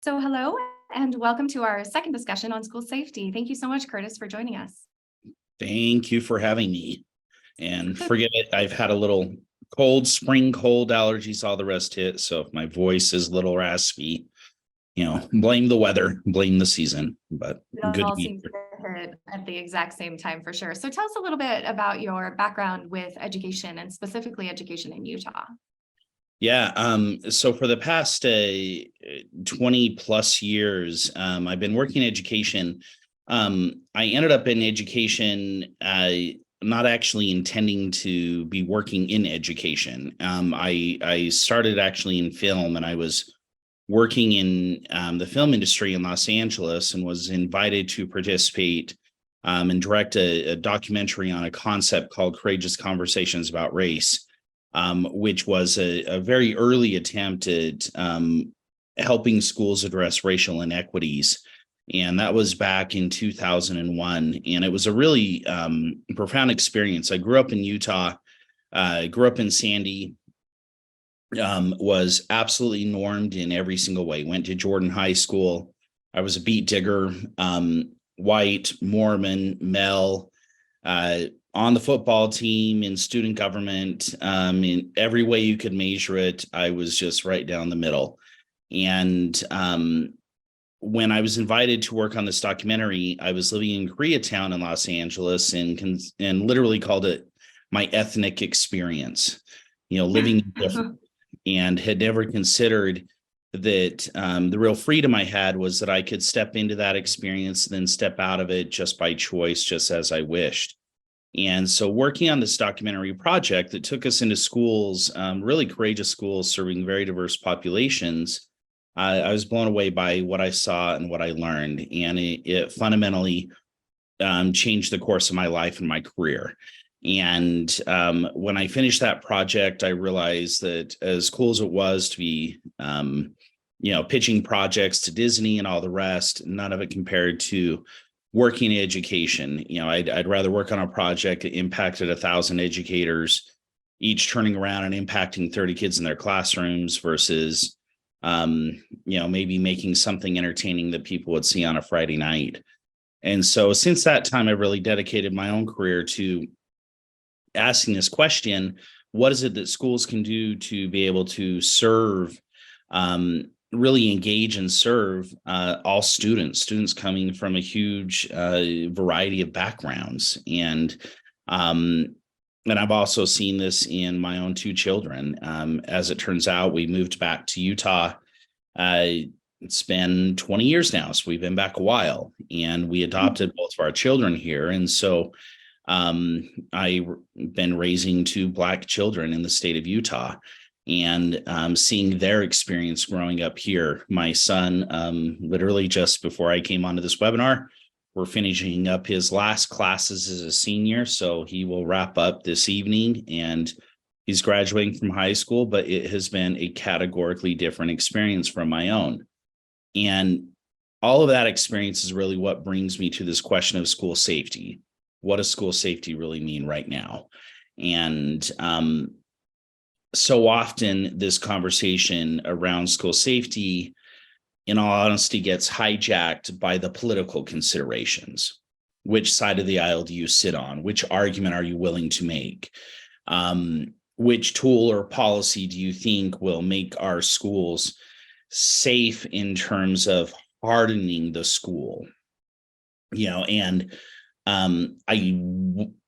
So, hello and welcome to our second discussion on school safety. Thank you so much, Curtis, for joining us. Thank you for having me. And forget it, I've had a little cold, spring cold, allergies, all the rest hit. So if my voice is a little raspy, blame the weather, blame the season, but It good to all be seems here. to hit at the exact same time for sure. So, tell us a little bit about your background with education and specifically education in Utah. Yeah. So for the past 20 plus years, I've been working in education. I ended up in education, not actually intending to be working in education. I started actually in film, and I was working in the film industry in Los Angeles and was invited to participate and direct a documentary on a concept called Courageous Conversations About Race, which was a very early attempt at helping schools address racial inequities. And that was back in 2001. And it was a really profound experience. I grew up in Utah, grew up in Sandy, was absolutely normed in every single way. Went to Jordan High School. I was a beat digger, white, Mormon, male, on the football team, in student government, in every way you could measure it. I was just right down the middle. And when I was invited to work on this documentary, I was living in Koreatown in Los Angeles and literally called it my ethnic experience, living different, and had never considered that the real freedom I had was that I could step into that experience, then step out of it just by choice, just as I wished. And so working on this documentary project that took us into schools, really courageous schools serving very diverse populations, I was blown away by what I saw and what I learned. And it fundamentally changed the course of my life and my career. And when I finished that project, I realized that as cool as it was to be, pitching projects to Disney and all the rest, none of it compared to working in education. I'd rather work on a project that impacted 1,000 educators, each turning around and impacting 30 kids in their classrooms versus, maybe making something entertaining that people would see on a Friday night. And so since that time, I've really dedicated my own career to asking this question: what is it that schools can do to be able to serve, really engage and serve all students coming from a huge variety of backgrounds? And I've also seen this in my own two children. As it turns out, we moved back to Utah. It's been 20 years now, so we've been back a while, and we adopted both of our children here. And so I've been raising two Black children in the state of Utah, and seeing their experience growing up here. My son, literally just before I came onto this webinar, we're finishing up his last classes as a senior, so he will wrap up this evening, and he's graduating from high school, but it has been a categorically different experience from my own. And all of that experience is really what brings me to this question of school safety. What does school safety really mean right now? And so often this conversation around school safety, in all honesty, gets hijacked by the political considerations. Which side of the aisle do you sit on? Which argument are you willing to make? Which tool or policy do you think will make our schools safe in terms of hardening the school? And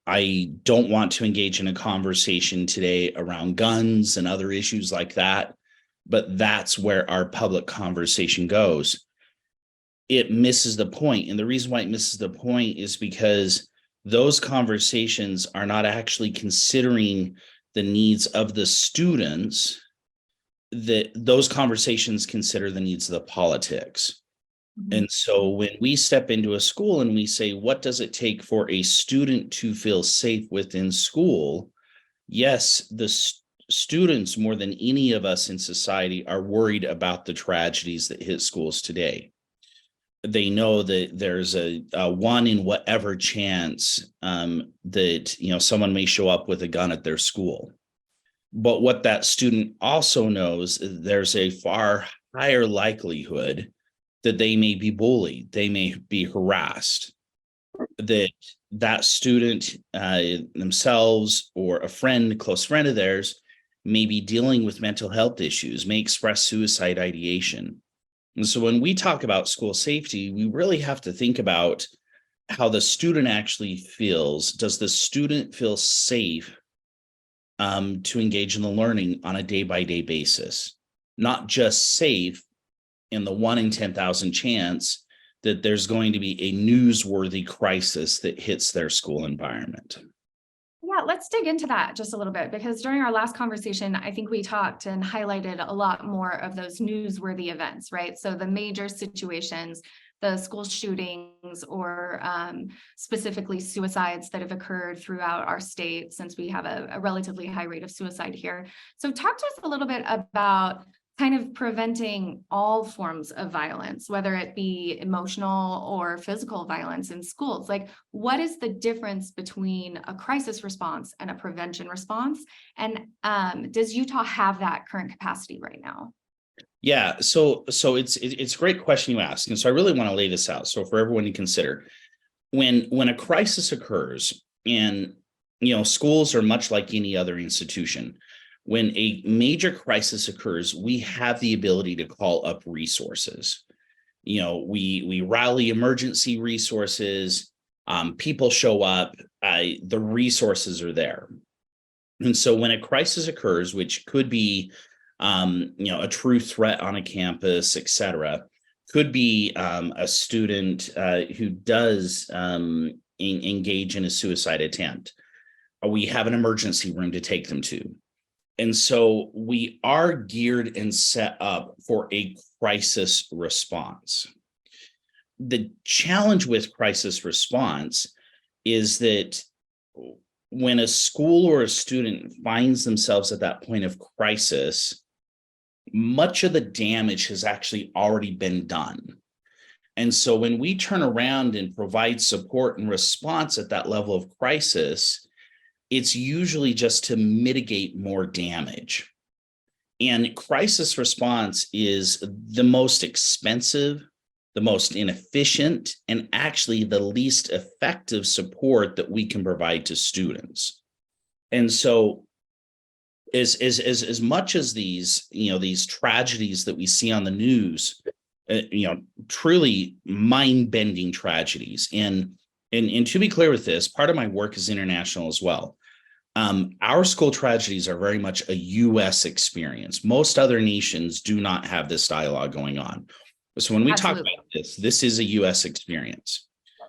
I don't want to engage in a conversation today around guns and other issues like that, but that's where our public conversation goes. It misses the point. And the reason why it misses the point is because those conversations are not actually considering the needs of the students. That those conversations consider the needs of the politics. And so when we step into a school and we say, what does it take for a student to feel safe within school? Yes, the students, more than any of us in society, are worried about the tragedies that hit schools today. They know that there's a one in whatever chance that someone may show up with a gun at their school. But what that student also knows is there's a far higher likelihood that they may be bullied, they may be harassed, that student themselves or a friend, close friend of theirs, may be dealing with mental health issues, may express suicide ideation. And so when we talk about school safety, we really have to think about how the student actually feels. Does the student feel safe to engage in the learning on a day-by-day basis? Not just safe in the 1 in 10,000 chance that there's going to be a newsworthy crisis that hits their school environment. Yeah, let's dig into that just a little bit, because during our last conversation, I think we talked and highlighted a lot more of those newsworthy events, right? So the major situations, the school shootings, or specifically suicides that have occurred throughout our state, since we have a relatively high rate of suicide here. So talk to us a little bit about kind of preventing all forms of violence, whether it be emotional or physical violence in schools. Like, what is the difference between a crisis response and a prevention response? And does Utah have that current capacity right now? Yeah, so it's a great question you ask, and so I really want to lay this out. So for everyone to consider, when a crisis occurs, and schools are much like any other institution. When a major crisis occurs, we have the ability to call up resources. We rally emergency resources. People show up. The resources are there. And so when a crisis occurs, which could be, a true threat on a campus, et cetera, could be a student who does engage in a suicide attempt, we have an emergency room to take them to. And so we are geared and set up for a crisis response. The challenge with crisis response is that when a school or a student finds themselves at that point of crisis, much of the damage has actually already been done. And so when we turn around and provide support and response at that level of crisis, it's usually just to mitigate more damage. And crisis response is the most expensive, the most inefficient, and actually the least effective support that we can provide to students. And so as much as these tragedies that we see on the news, truly mind-bending tragedies. And to be clear with this, part of my work is international as well. Our school tragedies are very much a U.S. experience. Most other nations do not have this dialogue going on. So when we Absolutely. talk about this is a U.S. experience.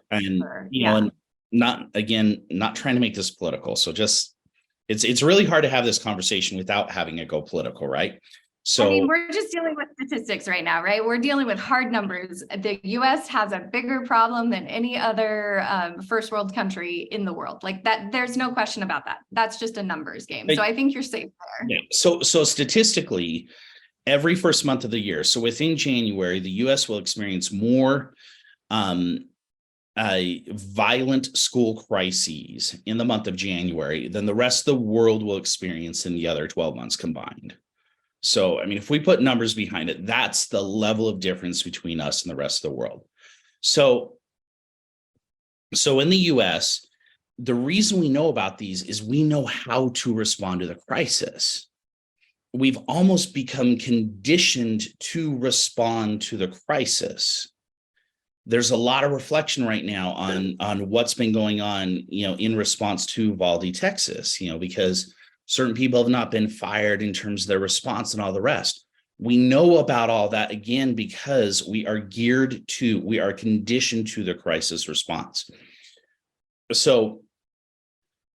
And, Sure. and not trying to make this political. So just, it's really hard to have this conversation without having it go political, right? So I mean, we're just dealing with statistics right now, right? We're dealing with hard numbers. The US has a bigger problem than any other first world country in the world. Like that, there's no question about that. That's just a numbers game. So I think you're safe there. Yeah. So statistically, every first month of the year, so within January, the US will experience more violent school crises in the month of January than the rest of the world will experience in the other 12 months combined. So, I mean, if we put numbers behind it, that's the level of difference between us and the rest of the world. So in the US, the reason we know about these is we know how to respond to the crisis. We've almost become conditioned to respond to the crisis. There's a lot of reflection right now on what's been going on, in response to Uvalde, Texas, because certain people have not been fired in terms of their response and all the rest. We know about all that, again, because we are conditioned to the crisis response. So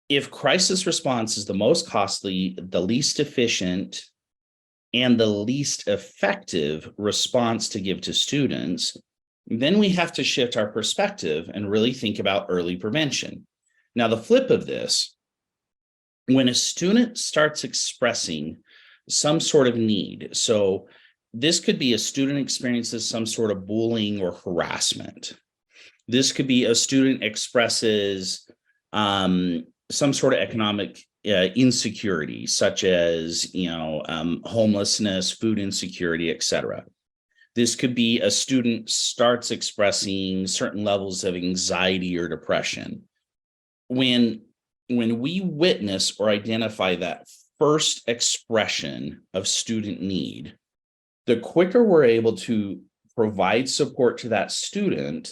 if crisis response is the most costly, the least efficient, and the least effective response to give to students, then we have to shift our perspective and really think about early prevention. Now, the flip of this, when a student starts expressing some sort of need, so this could be a student experiences some sort of bullying or harassment. This could be a student expresses some sort of economic insecurity, such as homelessness, food insecurity, etc. This could be a student starts expressing certain levels of anxiety or depression. When we witness or identify that first expression of student need, the quicker we're able to provide support to that student,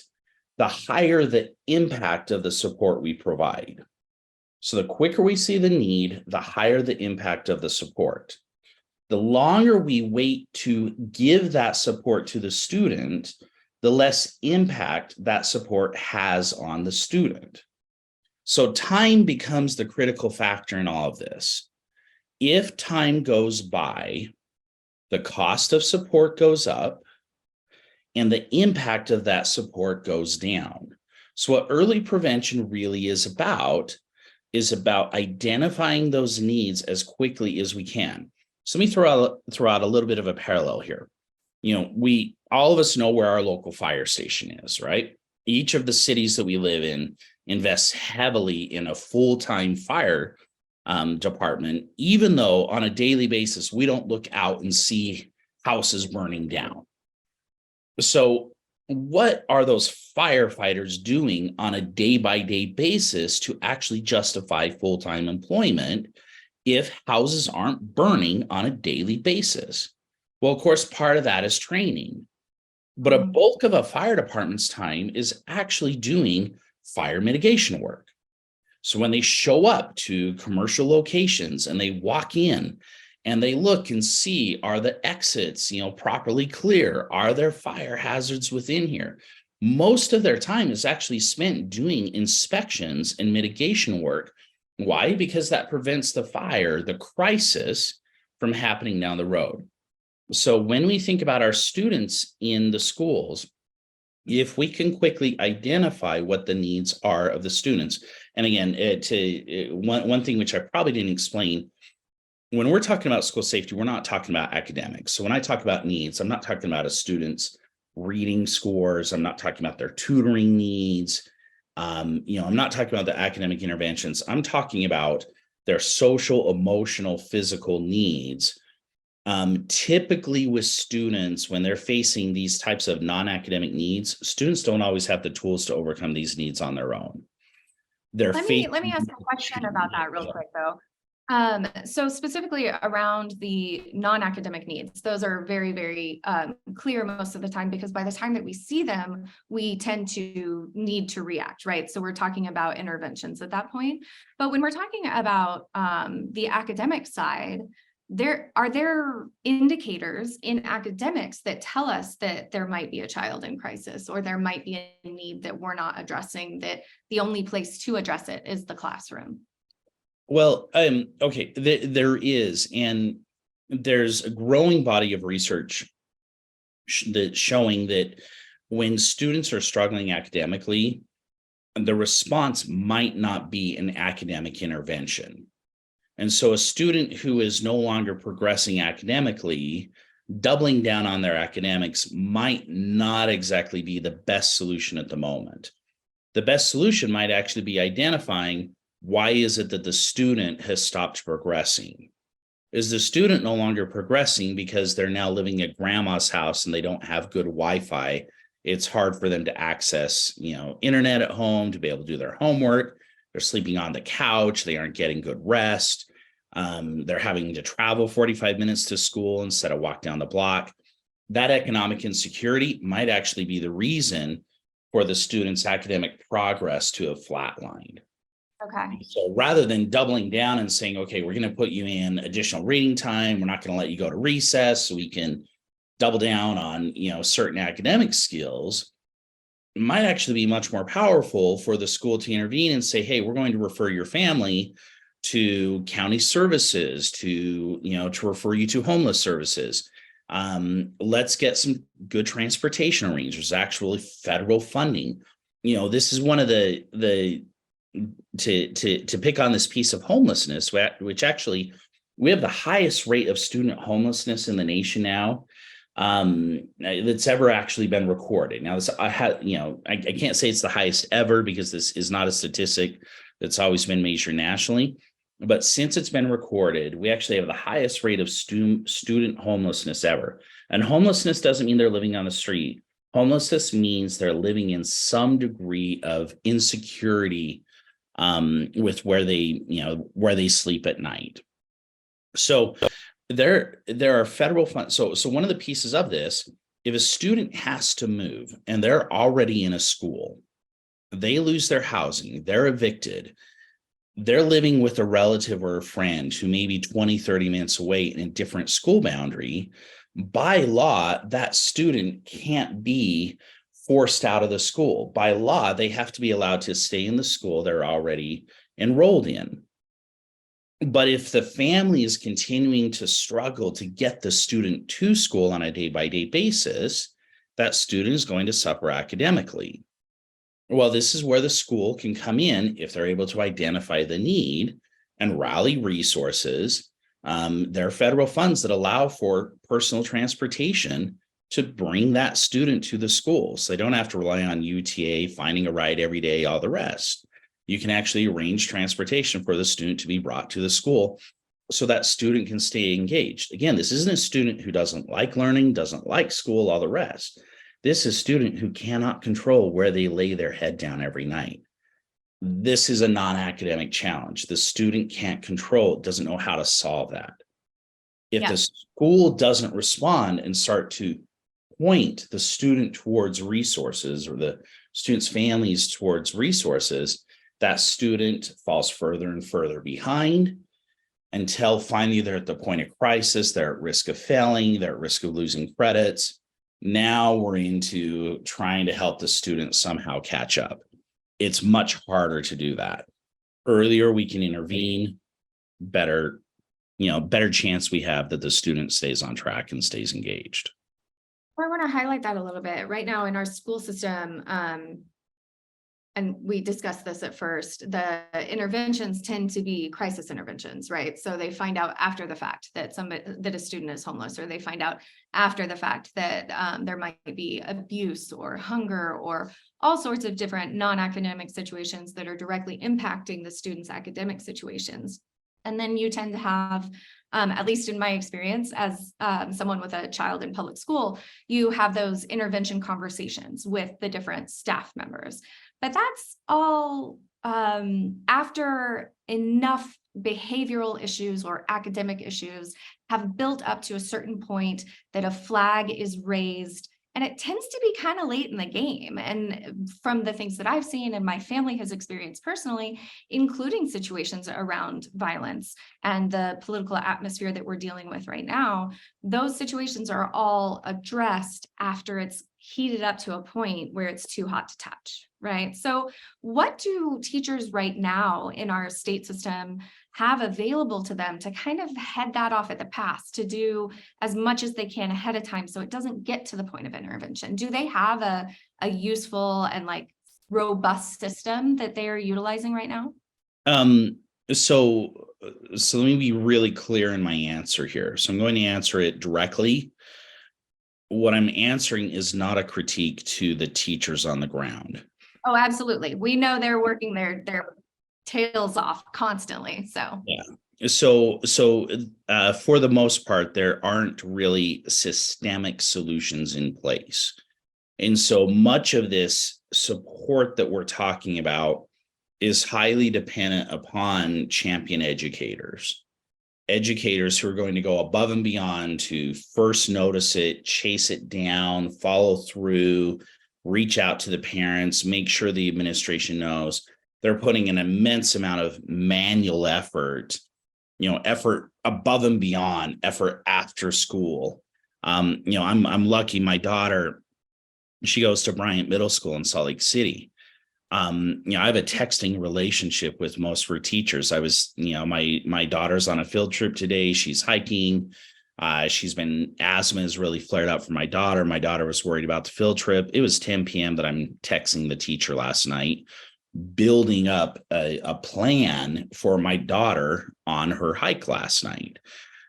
the higher the impact of the support we provide. So the quicker we see the need, the higher the impact of the support. The longer we wait to give that support to the student, the less impact that support has on the student. So time becomes the critical factor in all of this. If time goes by, the cost of support goes up and the impact of that support goes down. So what early prevention really is about identifying those needs as quickly as we can. So let me throw out a little bit of a parallel here. We all of us know where our local fire station is, right? Each of the cities that we live in invests heavily in a full-time fire department, even though on a daily basis, we don't look out and see houses burning down. So what are those firefighters doing on a day-by-day basis to actually justify full-time employment if houses aren't burning on a daily basis? Well, of course, part of that is training, but a bulk of a fire department's time is actually doing fire mitigation work. So when they show up to commercial locations and they walk in and they look and see, are the exits, properly clear? Are there fire hazards within here? Most of their time is actually spent doing inspections and mitigation work. Why? Because that prevents the fire, the crisis, from happening down the road. So when we think about our students in the schools, if we can quickly identify what the needs are of the students, and again, one thing which I probably didn't explain, when we're talking about school safety, we're not talking about academics. So when I talk about needs, I'm not talking about a student's reading scores. I'm not talking about their tutoring needs. I'm not talking about the academic interventions. I'm talking about their social, emotional, physical needs. Typically with students, when they're facing these types of non-academic needs, students don't always have the tools to overcome these needs on their own. Let me ask a question about that real quick, though. So specifically around the non-academic needs, those are very, very clear most of the time, because by the time that we see them, we tend to need to react, right? So we're talking about interventions at that point. But when we're talking about the academic side, are there indicators in academics that tell us that there might be a child in crisis, or there might be a need that we're not addressing, that the only place to address it is the classroom? Well, okay, there is, and there's a growing body of research that's showing that when students are struggling academically, the response might not be an academic intervention. And so a student who is no longer progressing academically, doubling down on their academics might not exactly be the best solution at the moment. The best solution might actually be identifying, why is it that the student has stopped progressing? Is the student no longer progressing because they're now living at grandma's house and they don't have good Wi-Fi? It's hard for them to access, internet at home to be able to do their homework. They're sleeping on the couch. They aren't getting good rest. They're having to travel 45 minutes to school instead of walk down the block. That economic insecurity might actually be the reason for the student's academic progress to have flatlined. Okay. So rather than doubling down and saying, okay, we're going to put you in additional reading time, we're not going to let you go to recess so we can double down on, certain academic skills, it might actually be much more powerful for the school to intervene and say, hey, we're going to refer your family to county services, to refer you to homeless services. Let's get some good transportation arrangements. There's actually federal funding. This is one of the to pick on this piece of homelessness, which actually we have the highest rate of student homelessness in the nation now that's ever actually been recorded. Now, I can't say it's the highest ever, because this is not a statistic that's always been measured nationally, But since it's been recorded, we actually have the highest rate of student homelessness ever. And homelessness doesn't mean they're living on the street. Homelessness means they're living in some degree of insecurity with where they sleep at night. So there are federal funds. So one of the pieces of this, if a student has to move and they're already in a school, they lose their housing, they're evicted, they're living with a relative or a friend who may be 20, 30 minutes away in a different school boundary, by law, that student can't be forced out of the school. By law, they have to be allowed to stay in the school they're already enrolled in. But if the family is continuing to struggle to get the student to school on a day-by-day basis, that student is going to suffer academically. Well, this is where the school can come in if they're able to identify the need and rally resources. There are federal funds that allow for personal transportation to bring that student to the school. So they don't have to rely on UTA, finding a ride every day, all the rest. You can actually arrange transportation for the student to be brought to the school so that student can stay engaged. Again, this isn't a student who doesn't like learning, doesn't like school, all the rest. This is a student who cannot control where they lay their head down every night. This is a non-academic challenge. The student can't control, doesn't know how to solve that. If the school doesn't respond and start to point the student towards resources or the student's families towards resources, that student falls further and further behind until finally they're at the point of crisis, they're at risk of failing, they're at risk of losing credits. Now we're into trying to help the student somehow catch up. It's much harder to do that. Earlier we can intervene, better chance we have that the student stays on track and stays engaged. I want to highlight that a little bit. Right now in our school system, and we discussed this at first, the interventions tend to be crisis interventions, right? So they find out after the fact that a student is homeless, or they find out after the fact that there might be abuse or hunger or all sorts of different non-academic situations that are directly impacting the student's academic situations. And then you tend to have, at least in my experience as someone with a child in public school, you have those intervention conversations with the different staff members. But that's all after enough behavioral issues or academic issues have built up to a certain point that a flag is raised. And it tends to be kind of late in the game. And from the things that I've seen and my family has experienced personally, including situations around violence and the political atmosphere that we're dealing with right now, those situations are all addressed after it's heated up to a point where it's too hot to touch, right? So what do teachers right now in our state system have available to them to kind of head that off at the pass, to do as much as they can ahead of time so it doesn't get to the point of intervention? Do they have a useful and like robust system that they are utilizing right now? So let me be really clear in my answer here. So I'm going to answer it directly. What I'm answering is not a critique to the teachers on the ground. Oh, absolutely. We know they're working their tails off constantly. So yeah. So for the most part, there aren't really systemic solutions in place. And so much of this support that we're talking about is highly dependent upon champion educators who are going to go above and beyond to first notice it, chase it down, follow through, reach out to the parents, make sure the administration knows. They're putting an immense amount of manual effort, effort above and beyond, effort after school. I'm lucky. My daughter, she goes to Bryant Middle School in Salt Lake City. I have a texting relationship with most of her teachers. My daughter's on a field trip today. She's hiking. Asthma has really flared up for my daughter. My daughter was worried about the field trip. It was 10 p.m. that I'm texting the teacher last night, building up a plan for my daughter on her hike last night,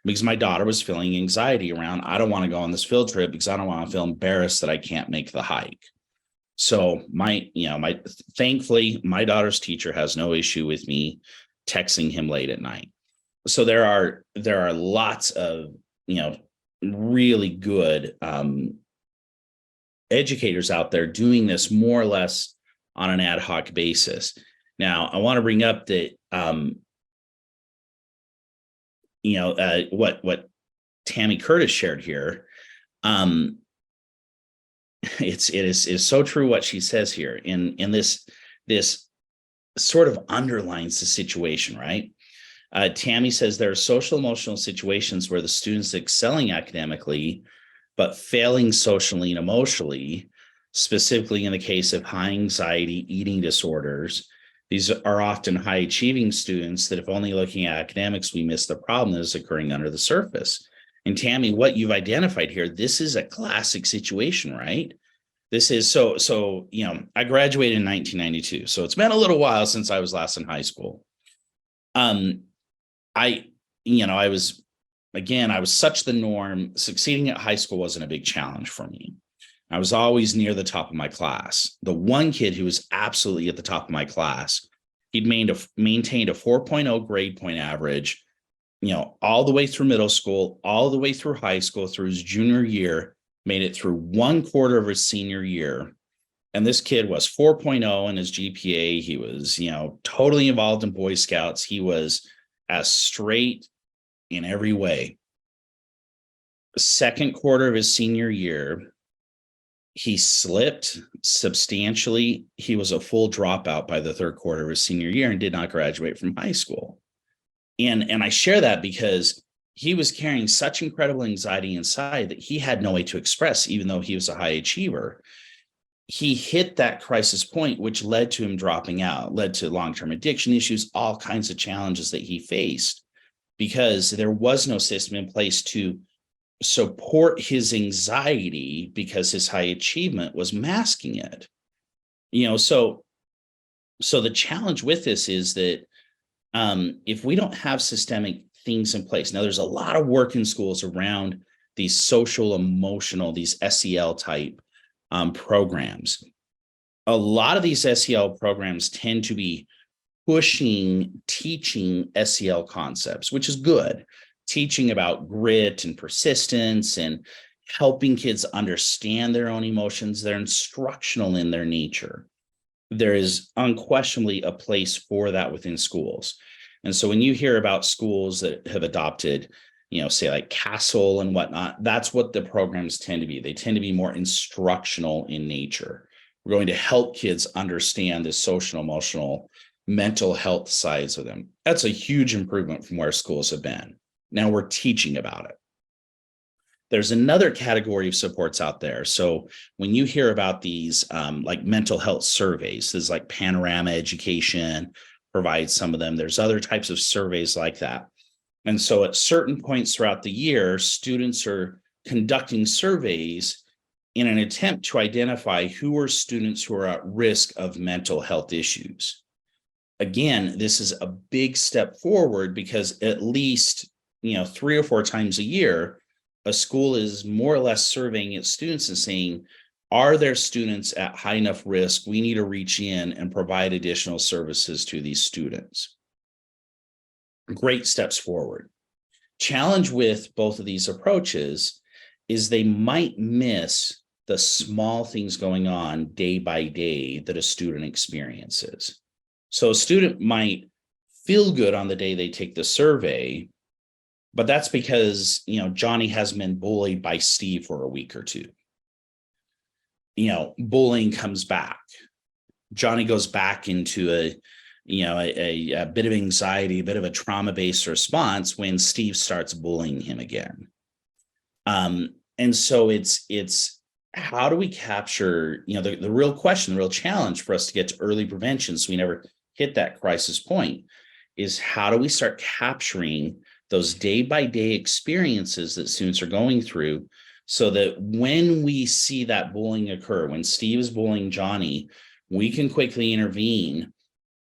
because my daughter was feeling anxiety around, I don't want to go on this field trip because I don't want to feel embarrassed that I can't make the hike. So thankfully, my daughter's teacher has no issue with me texting him late at night. So there are lots of, really good educators out there doing this more or less on an ad hoc basis. Now, I want to bring up that what Tammy Curtis shared here. It is so true what she says here. In this sort of underlines the situation, right? Tammy says there are social emotional situations where the students excelling academically, but failing socially and emotionally, specifically in the case of high anxiety eating disorders. These are often high achieving students that if only looking at academics, we miss the problem that is occurring under the surface. And Tammy, what you've identified here, this is a classic situation, right? This is so, I graduated in 1992. So it's been a little while since I was last in high school. I was such the norm. Succeeding at high school wasn't a big challenge for me. I was always near the top of my class. The one kid who was absolutely at the top of my class, he'd maintained a 4.0 grade point average, all the way through middle school, all the way through high school, through his junior year, made it through one quarter of his senior year. And this kid was 4.0 in his GPA. He was, totally involved in Boy Scouts. He was as straight in every way. The second quarter of his senior year, he slipped substantially. He was a full dropout by the third quarter of his senior year and did not graduate from high school. And I share that because he was carrying such incredible anxiety inside that he had no way to express, even though he was a high achiever. He hit that crisis point, which led to him dropping out, led to long-term addiction issues, all kinds of challenges that he faced because there was no system in place to support his anxiety because his high achievement was masking it. So the challenge with this is that if we don't have systemic things in place, now there's a lot of work in schools around these social, emotional, these SEL type programs. A lot of these SEL programs tend to be teaching SEL concepts, which is good. Teaching about grit and persistence and helping kids understand their own emotions. They're instructional in their nature. There is unquestionably a place for that within schools. And so when you hear about schools that have adopted, say like CASEL and whatnot, that's what the programs tend to be. They tend to be more instructional in nature. We're going to help kids understand the social, emotional, mental health sides of them. That's a huge improvement from where schools have been. Now we're teaching about it. There's another category of supports out there. So when you hear about these like mental health surveys, there's like Panorama Education provides some of them. There's other types of surveys like that. And so at certain points throughout the year, students are conducting surveys in an attempt to identify who are students who are at risk of mental health issues. Again, this is a big step forward because at least 3 or 4 times a year, a school is more or less surveying its students and saying, are there students at high enough risk? We need to reach in and provide additional services to these students. Great steps forward. Challenge with both of these approaches is they might miss the small things going on day by day that a student experiences. So a student might feel good on the day they take the survey, but that's because, Johnny has been bullied by Steve for a week or two. Bullying comes back. Johnny goes back into a bit of anxiety, a bit of a trauma-based response when Steve starts bullying him again. And so it's how do we capture, the real question, the real challenge for us to get to early prevention so we never hit that crisis point is how do we start capturing those day-by-day experiences that students are going through so that when we see that bullying occur, when Steve is bullying Johnny, we can quickly intervene,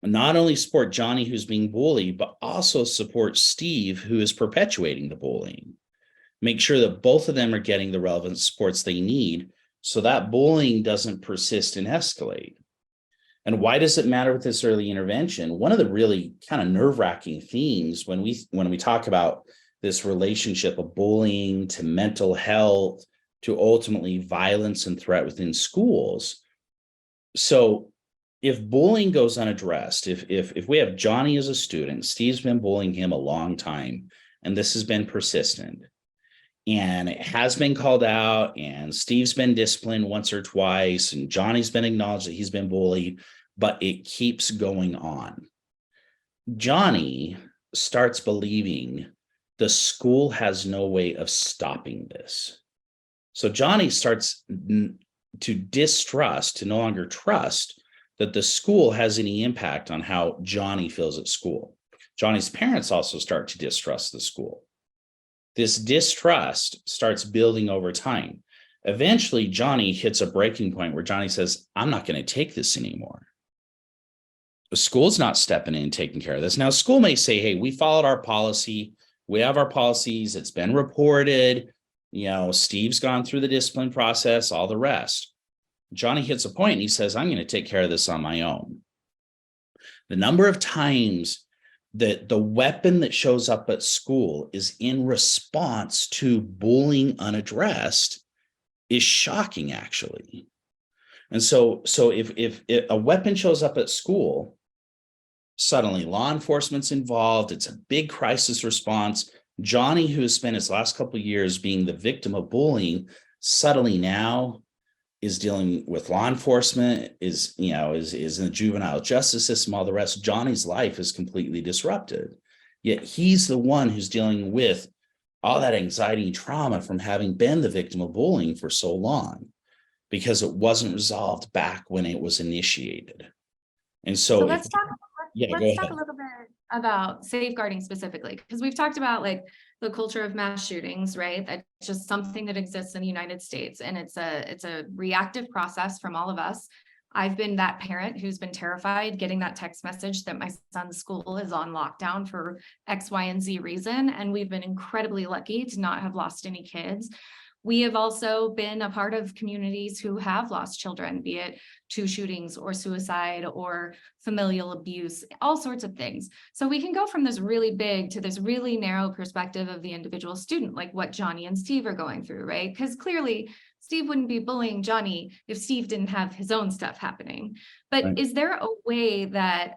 not only support Johnny who's being bullied, but also support Steve who is perpetuating the bullying. Make sure that both of them are getting the relevant supports they need so that bullying doesn't persist and escalate. And why does it matter with this early intervention? One of the really kind of nerve-wracking themes when we talk about this relationship of bullying to mental health to ultimately violence and threat within schools. So if bullying goes unaddressed, if we have Johnny as a student, Steve's been bullying him a long time, and this has been persistent, and it has been called out, and Steve's been disciplined once or twice, and Johnny's been acknowledged that he's been bullied, but it keeps going on. Johnny starts believing the school has no way of stopping this. So Johnny starts to distrust, to no longer trust that the school has any impact on how Johnny feels at school. Johnny's parents also start to distrust the school. This distrust starts building over time. Eventually, Johnny hits a breaking point where Johnny says, I'm not going to take this anymore. The school's not stepping in and taking care of this. Now, school may say, hey, we followed our policy. We have our policies. It's been reported. Steve's gone through the discipline process, all the rest. Johnny hits a point and he says, I'm going to take care of this on my own. The number of times that the weapon that shows up at school is in response to bullying unaddressed is shocking, actually. And so if a weapon shows up at school, suddenly law enforcement's involved. It's a big crisis response. Johnny, who has spent his last couple of years being the victim of bullying, suddenly now is dealing with law enforcement, is in the juvenile justice system, all the rest. Johnny's life is completely disrupted. Yet he's the one who's dealing with all that anxiety and trauma from having been the victim of bullying for so long, because it wasn't resolved back when it was initiated. And so let's talk a little bit about safeguarding specifically, because we've talked about like the culture of mass shootings, right? That's just something that exists in the United States, and it's a reactive process from all of us. I've been that parent who's been terrified getting that text message that my son's school is on lockdown for X, Y, and Z reason, and we've been incredibly lucky to not have lost any kids. We have also been a part of communities who have lost children, be it to shootings or suicide or familial abuse, all sorts of things. So we can go from this really big to this really narrow perspective of the individual student, like what Johnny and Steve are going through, right? Because clearly Steve wouldn't be bullying Johnny if Steve didn't have his own stuff happening. But Right. Is there a way that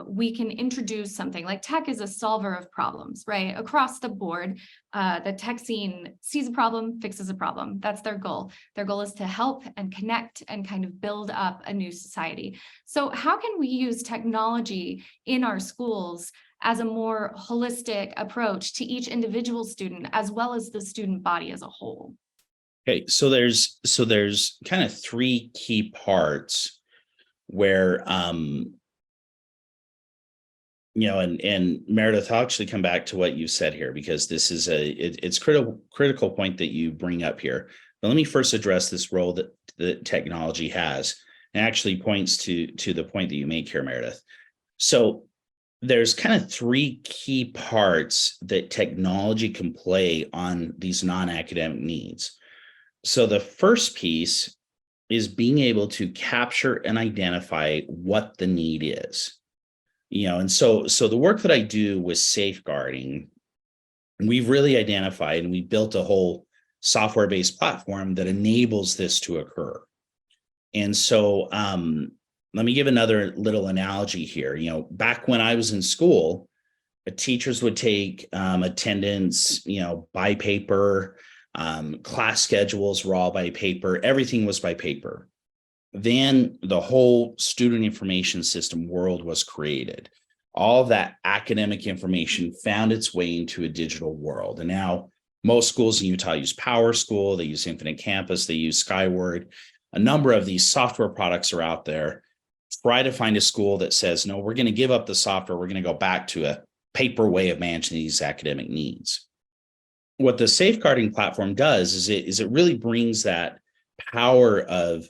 we can introduce something like tech is a solver of problems, right? Across the board, the tech scene sees a problem, fixes a problem. That's their goal. Their goal is to help and connect and kind of build up a new society. So how can we use technology in our schools as a more holistic approach to each individual student as well as the student body as a whole? Okay, so there's kind of three key parts where and Meredith, I'll actually come back to what you said here, because this is it's critical point that you bring up here. But let me first address this role that technology has, and actually points to the point that you make here, Meredith. So there's kind of three key parts that technology can play on these non-academic needs. So the first piece is being able to capture and identify what the need is. And so the work that I do with safeguarding, we've really identified, and we built a whole software-based platform that enables this to occur. And so let me give another little analogy here. Back when I was in school, teachers would take attendance, by paper. Class schedules were all by paper. Everything was by paper. Then the whole student information system world was created. All that academic information found its way into a digital world. And now most schools in Utah use PowerSchool, they use Infinite Campus, they use Skyward. A number of these software products are out there. Try to find a school that says, no, we're going to give up the software. We're going to go back to a paper way of managing these academic needs. What the safeguarding platform does is it really brings that power of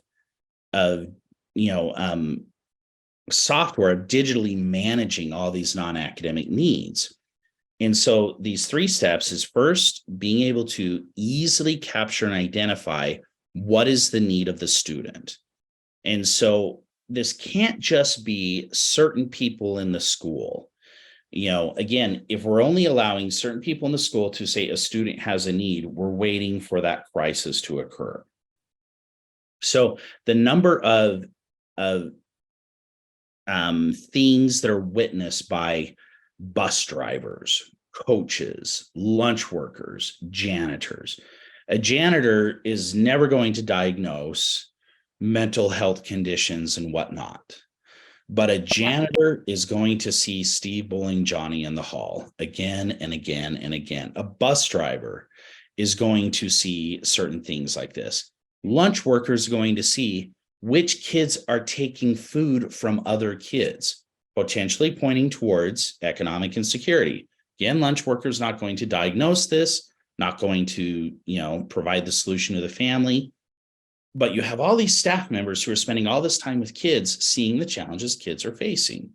software of digitally managing all these non-academic needs. And so these three steps is first being able to easily capture and identify what is the need of the student. And so this can't just be certain people in the school. Again, if we're only allowing certain people in the school to say a student has a need, we're waiting for that crisis to occur. So the number of things that are witnessed by bus drivers, coaches, lunch workers, janitors. A janitor is never going to diagnose mental health conditions and whatnot. But a janitor is going to see Steve bullying Johnny in the hall again and again and again. A bus driver is going to see certain things like this. Lunch workers are going to see which kids are taking food from other kids, potentially pointing towards economic insecurity. Again, lunch workers not going to diagnose this, not going to, provide the solution to the family. But you have all these staff members who are spending all this time with kids, seeing the challenges kids are facing.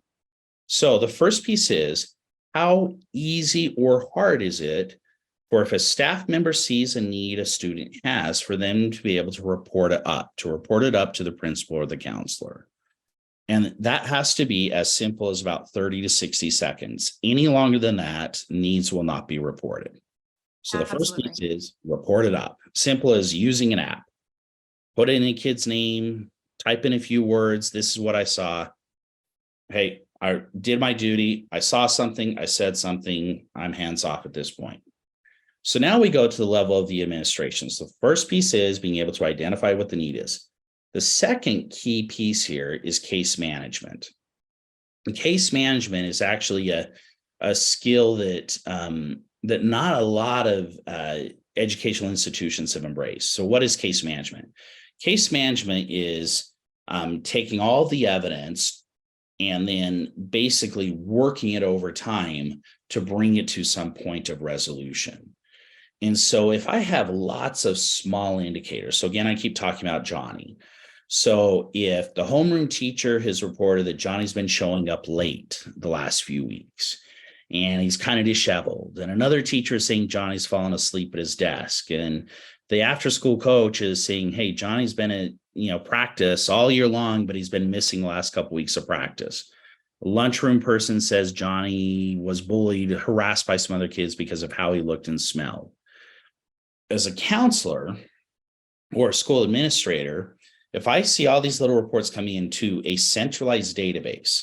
So the first piece is, how easy or hard is it for, if a staff member sees a need a student has, for them to be able to report it up to the principal or the counselor? And that has to be as simple as about 30 to 60 seconds. Any longer than that, needs will not be reported. So the first piece is report it up. Simple as using an app. Put in a kid's name, type in a few words. This is what I saw. Hey, I did my duty. I saw something. I said something. I'm hands off at this point. So now we go to the level of the administration. So the first piece is being able to identify what the need is. The second key piece here is case management. And case management is actually a skill that that not a lot of educational institutions have embraced. So what is case management? Case management is taking all the evidence and then basically working it over time to bring it to some point of resolution. And so if I have lots of small indicators, so again, I keep talking about Johnny. So if the homeroom teacher has reported that Johnny's been showing up late the last few weeks, and he's kind of disheveled, and another teacher is saying Johnny's fallen asleep at his desk, and the after school coach is saying, hey, Johnny's been at practice all year long, but he's been missing the last couple of weeks of practice. A lunchroom person says Johnny was bullied, harassed by some other kids because of how he looked and smelled. As a counselor or a school administrator, if I see all these little reports coming into a centralized database,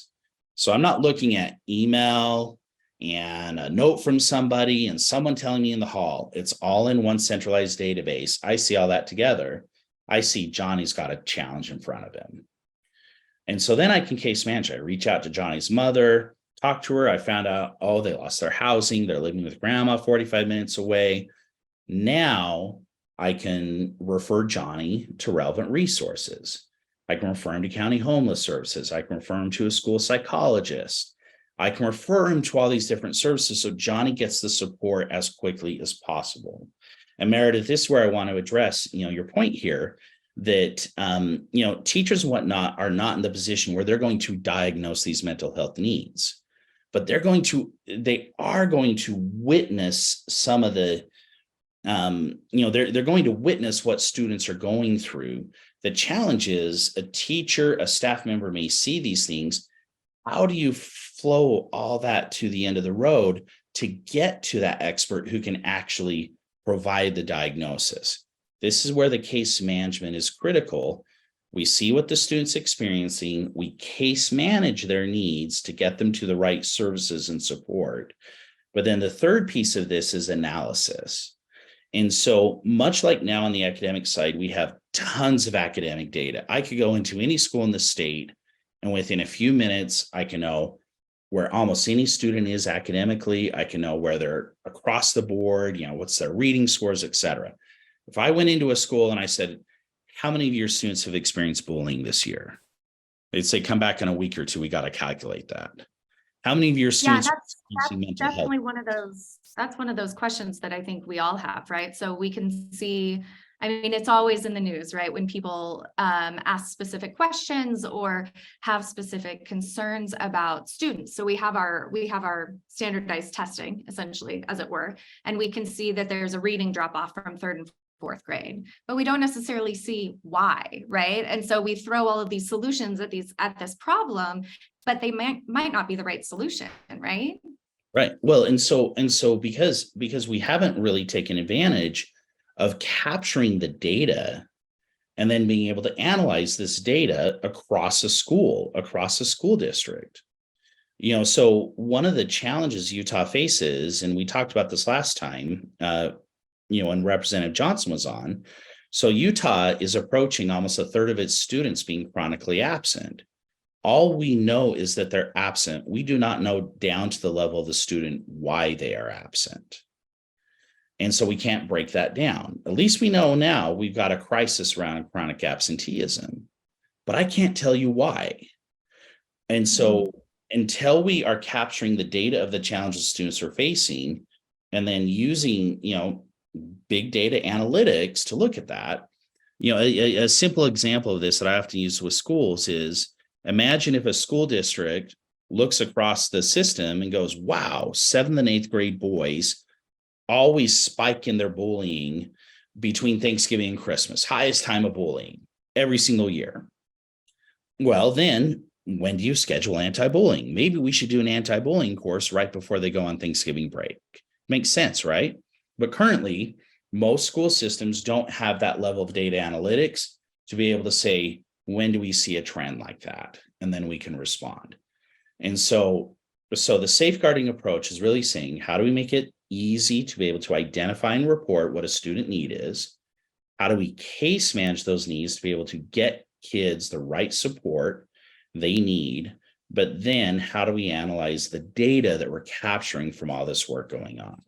so I'm not looking at email and a note from somebody and someone telling me in the hall, it's all in one centralized database. I see all that together. I see Johnny's got a challenge in front of him. And so then I can case manage. I reach out to Johnny's mother, talk to her. I found out, oh, they lost their housing. They're living with grandma 45 minutes away. Now I can refer Johnny to relevant resources. I can refer him to county homeless services. I can refer him to a school psychologist. I can refer him to all these different services so Johnny gets the support as quickly as possible. And Meredith, this is where I want to address, your point here that, teachers and whatnot are not in the position where they're going to diagnose these mental health needs, but they are going to witness some of the, they're going to witness what students are going through. The challenge is a teacher, a staff member may see these things. How do you flow all that to the end of the road to get to that expert who can actually provide the diagnosis? This is where the case management is critical. We see what the student's experiencing. We case manage their needs to get them to the right services and support. But then the third piece of this is analysis. And so much like now on the academic side, we have tons of academic data. I could go into any school in the state, and within a few minutes, I can know where almost any student is academically. I can know where they're across the board, what's their reading scores, et cetera. If I went into a school and I said, how many of your students have experienced bullying this year? They'd say, come back in a week or two, we got to calculate that. How many of your students that's mental definitely health? that's one of those questions that I think we all have, right? So we can see, it's always in the news, right? When people ask specific questions or have specific concerns about students. So we have our standardized testing, essentially, as it were, and we can see that there's a reading drop off from third and fourth grade, but we don't necessarily see why, right? And so we throw all of these solutions at this problem, but they might not be the right solution, right? Right. Well, and so because we haven't really taken advantage of capturing the data and then being able to analyze this data across a school district. So one of the challenges Utah faces, and we talked about this last time, when Representative Johnson was on. So Utah is approaching almost a third of its students being chronically absent. All we know is that they're absent. We do not know down to the level of the student why they are absent. And so we can't break that down. At least we know now we've got a crisis around chronic absenteeism, but I can't tell you why. And so until we are capturing the data of the challenges students are facing and then using, big data analytics to look at that, a simple example of this that I often use with schools is imagine if a school district looks across the system and goes, wow, 7th and 8th grade boys always spike in their bullying between Thanksgiving and Christmas, highest time of bullying every single year. Well, then when do you schedule anti-bullying? Maybe we should do an anti-bullying course right before they go on Thanksgiving break. Makes sense, right? But currently, most school systems don't have that level of data analytics to be able to say, when do we see a trend like that? And then we can respond. And so the safeguarding approach is really saying, how do we make it easy to be able to identify and report what a student need is? How do we case manage those needs to be able to get kids the right support they need? But then how do we analyze the data that we're capturing from all this work going on?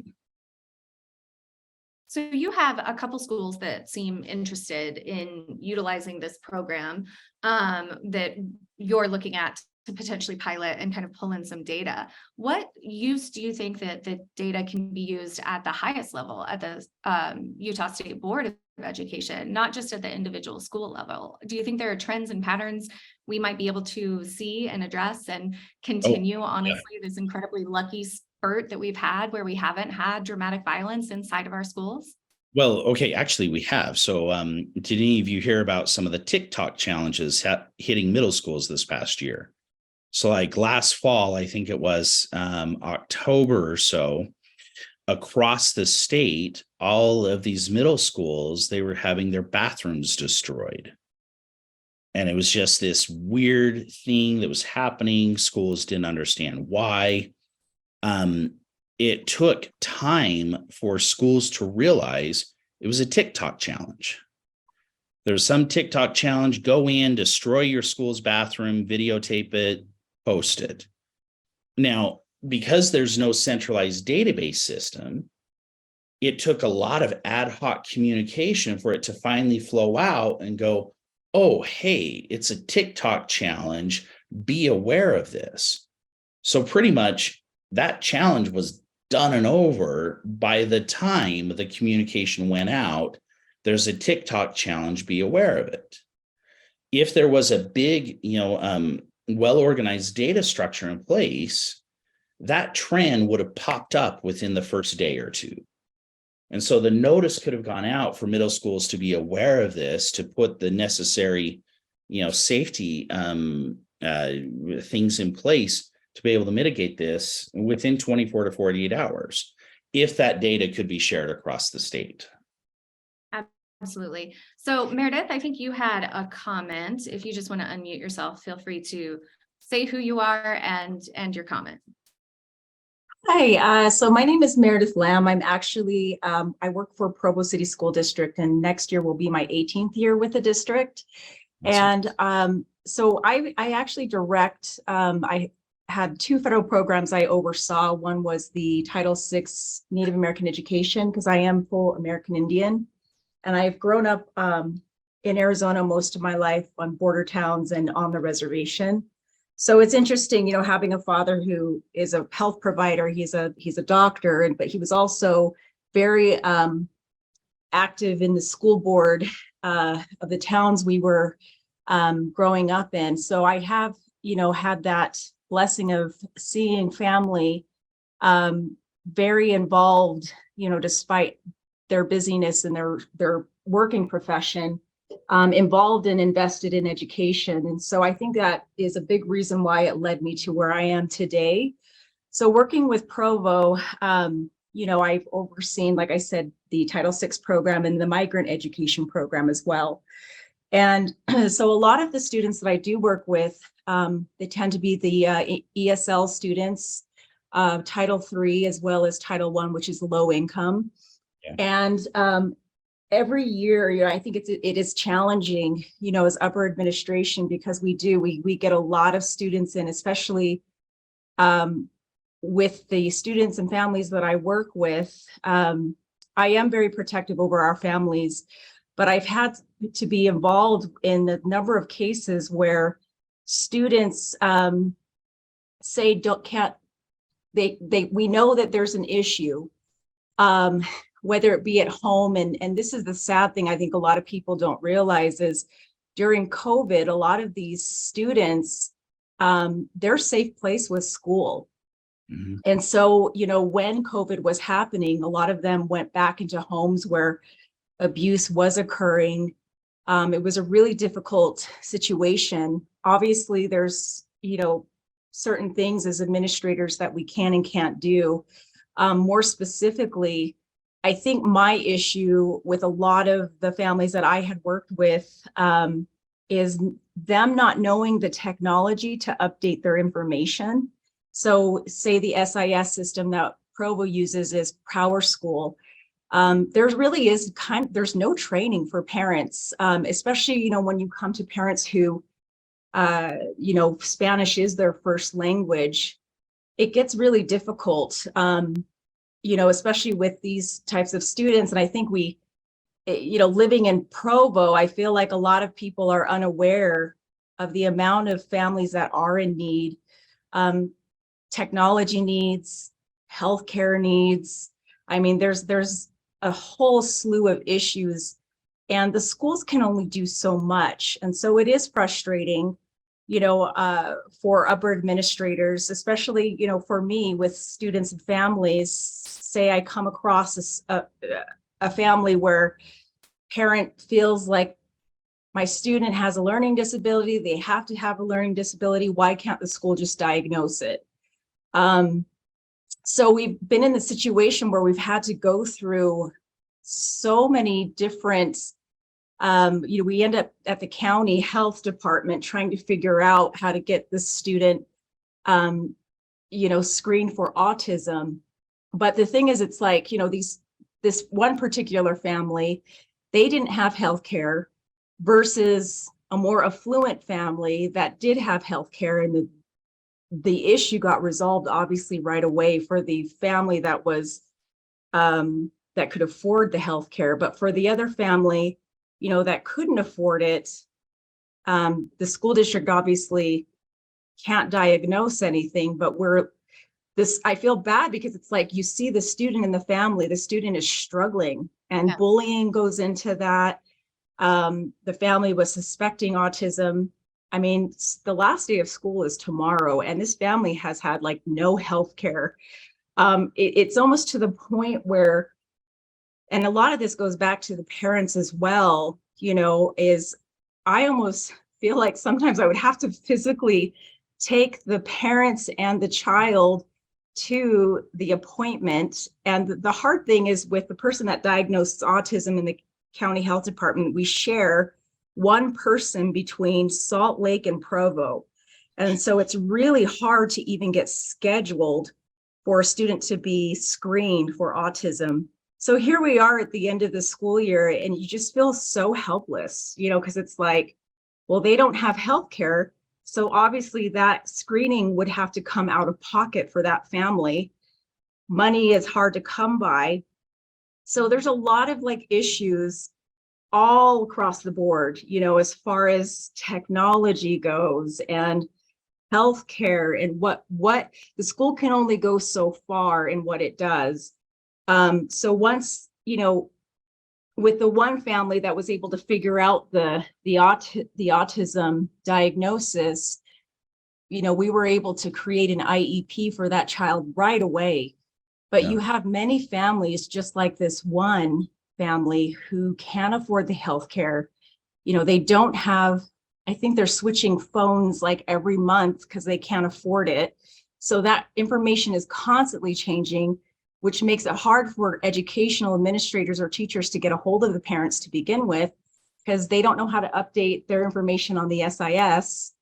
So you have a couple schools that seem interested in utilizing this program that you're looking at to potentially pilot and kind of pull in some data. What use do you think that the data can be used at the highest level, at the Utah State Board of Education, not just at the individual school level? Do you think there are trends and patterns we might be able to see and address and continue, honestly, this incredibly lucky spurt that we've had where we haven't had dramatic violence inside of our schools? Well, okay, actually we have. So did any of you hear about some of the TikTok challenges hitting middle schools this past year? So like last fall, I think it was October or so, across the state, all of these middle schools, they were having their bathrooms destroyed. And it was just this weird thing that was happening. Schools didn't understand why. It took time for schools to realize it was a TikTok challenge. There's some TikTok challenge, go in, destroy your school's bathroom, videotape it, post it. Now, because there's no centralized database system, it took a lot of ad hoc communication for it to finally flow out and go, oh, hey, it's a TikTok challenge. Be aware of this. So pretty much that challenge was done and over by the time the communication went out. There's a TikTok challenge, be aware of it. If there was a big, well-organized data structure in place, that trend would have popped up within the first day or two. And so the notice could have gone out for middle schools to be aware of this, to put the necessary, safety things in place to be able to mitigate this within 24 to 48 hours, if that data could be shared across the state. Absolutely. So Meredith, I think you had a comment. If you just want to unmute yourself, feel free to say who you are and your comment. Hi, so my name is Meredith Lamb. I'm actually, I work for Provo City School District, and next year will be my 18th year with the district. Awesome. And so I actually direct, I had two federal programs I oversaw. One was the Title VI Native American Education, because I am full American Indian. And I've grown up in Arizona most of my life on border towns and on the reservation. So it's interesting, having a father who is a health provider. He's a doctor, but he was also very active in the school board of the towns we were growing up in. So I have, had that blessing of seeing family very involved, despite their busyness and their working profession, involved and invested in education. And so I think that is a big reason why it led me to where I am today. So working with Provo, I've overseen, like I said, the Title VI program and the migrant education program as well. And so a lot of the students that I do work with, they tend to be the ESL students, Title III, as well as Title I, which is low income. Yeah. And every year, I think it is challenging, as upper administration, because we get a lot of students in, especially with the students and families that I work with. I am very protective over our families, but I've had to be involved in a number of cases where students say we know that there's an issue, whether it be at home. And this is the sad thing I think a lot of people don't realize is during COVID, a lot of these students, their safe place was school. Mm-hmm. And so, when COVID was happening, a lot of them went back into homes where abuse was occurring. It was a really difficult situation. Obviously, there's, certain things as administrators that we can and can't do. More specifically, I think my issue with a lot of the families that I had worked with is them not knowing the technology to update their information. So say the SIS system that Provo uses is PowerSchool. There's no training for parents, especially, when you come to parents who, Spanish is their first language. It gets really difficult, especially with these types of students. And I think living in Provo, I feel like a lot of people are unaware of the amount of families that are in need, technology needs, healthcare needs. I mean, there's a whole slew of issues, and the schools can only do so much. And so it is frustrating, for upper administrators, especially, for me with students and families. Say I come across a family where parent feels like my student has a learning disability, they have to have a learning disability. Why can't the school just diagnose it? So we've been in the situation where we've had to go through so many different, we end up at the county health department trying to figure out how to get the student, screened for autism. But the thing is, it's like, this one particular family, they didn't have healthcare versus a more affluent family that did have healthcare, and the issue got resolved obviously right away for the family that was that could afford the healthcare. But for the other family, that couldn't afford it, the school district obviously can't diagnose anything. But I feel bad because it's like you see the student in the family, the student is struggling, and bullying goes into that. The family was suspecting autism. I mean, the last day of school is tomorrow, and this family has had like no health care. It's almost to the point where, and a lot of this goes back to the parents as well, is I almost feel like sometimes I would have to physically take the parents and the child to the appointment. And the hard thing is with the person that diagnosed autism in the county health department, we share one person between Salt Lake and Provo. And so it's really hard to even get scheduled for a student to be screened for autism. So here we are at the end of the school year, and you just feel so helpless, because it's like, well, they don't have healthcare. So obviously that screening would have to come out of pocket for that family. Money is hard to come by. So there's a lot of issues all across the board, as far as technology goes and healthcare, and what the school can only go so far in what it does. So once, with the one family that was able to figure out the autism diagnosis, we were able to create an IEP for that child right away. But you have many families just like this one family who can't afford the healthcare. They don't have, I think they're switching phones like every month because they can't afford it. So that information is constantly changing, which makes it hard for educational administrators or teachers to get a hold of the parents to begin with, because they don't know how to update their information on the SIS.